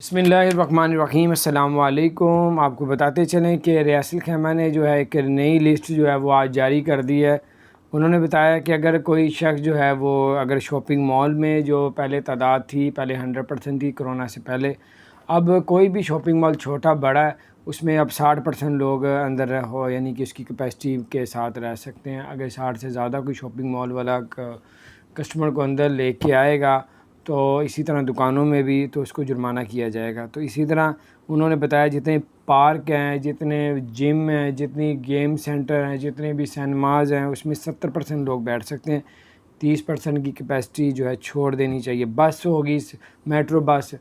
बिस्मिल्लाहिर्रहमानिर्रहीम। अस्सलाम वालेकुम। आपको बताते चलें कि रियासत खैमा ने जो है एक नई लिस्ट जो है वो आज जारी कर दी है। उन्होंने बताया कि अगर कोई शख्स जो है वो अगर शॉपिंग मॉल में जो पहले तादाद थी, पहले 100% थी कोरोना से पहले, अब कोई भी शॉपिंग मॉल छोटा बड़ा है उसमें अब 60% लोग अंदर हो, यानी कि उसकी कैपेसिटी के साथ रह सकते हैं। अगर 60 से ज़्यादा कोई शॉपिंग मॉल वाला कस्टमर को अंदर लेके आएगा तो इसी तरह दुकानों में भी तो उसको जुर्माना किया जाएगा। तो इसी तरह उन्होंने बताया जितने पार्क हैं, जितने जिम हैं, जितनी गेम सेंटर हैं, जितने भी सिनेमाज़ हैं, उसमें 70% लोग बैठ सकते हैं। 30% की कैपेसिटी जो है छोड़ देनी चाहिए। बस होगी, मेट्रो बस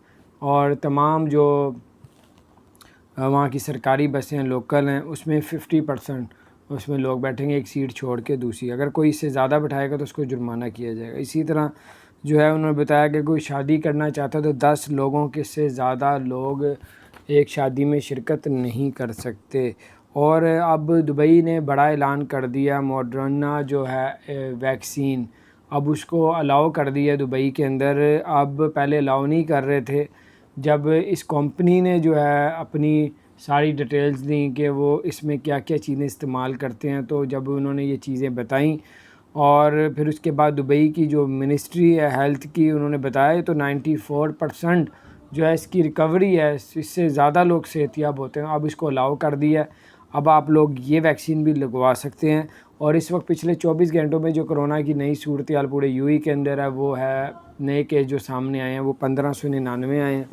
और तमाम जो वहाँ की सरकारी बसें हैं, लोकल हैं, उसमें 50% उसमें लोग बैठेंगे, एक सीट छोड़ के दूसरी। अगर कोई इससे ज़्यादा बैठाएगा तो उसको जुर्माना किया जाएगा। इसी तरह जो है उन्होंने बताया कि कोई शादी करना चाहता है तो 10 लोगों के से ज़्यादा लोग एक शादी में शिरकत नहीं कर सकते। और अब दुबई ने बड़ा ऐलान कर दिया, मॉडर्ना जो है वैक्सीन अब उसको अलाउ कर दिया दुबई के अंदर। अब पहले अलाउ नहीं कर रहे थे। जब इस कंपनी ने जो है अपनी सारी डिटेल्स दी कि वो इसमें क्या क्या चीज़ें इस्तेमाल करते हैं, तो जब उन्होंने ये चीज़ें बताई और फिर उसके बाद दुबई की जो मिनिस्ट्री है हेल्थ की, उन्होंने बताया तो 94% जो है इसकी रिकवरी है, इससे ज़्यादा लोग सेहतियाब होते हैं। अब इसको अलाउ कर दिया है, अब आप लोग ये वैक्सीन भी लगवा सकते हैं। और इस वक्त पिछले 24 घंटों में जो कोरोना की नई सूरत हाल पूरे यूएई के अंदर है वो है, नए केस जो सामने आए हैं वो 1599 आए हैं।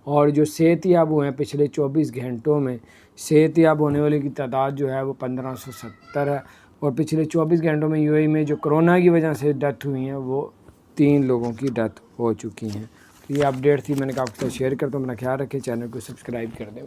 और जो सेहतियाब हुए हैं पिछले 24 घंटों में, सेहतियाब होने वाले की तादाद जो है वो 1570 है। और पिछले 24 घंटों में यूएई में जो कोरोना की वजह से डेथ हुई हैं वो 3 लोगों की डेथ हो चुकी हैं। तो ये अपडेट थी, मैंने कहा आपके साथ शेयर करता हूँ। अपना ख्याल रखें, चैनल को सब्सक्राइब कर दें।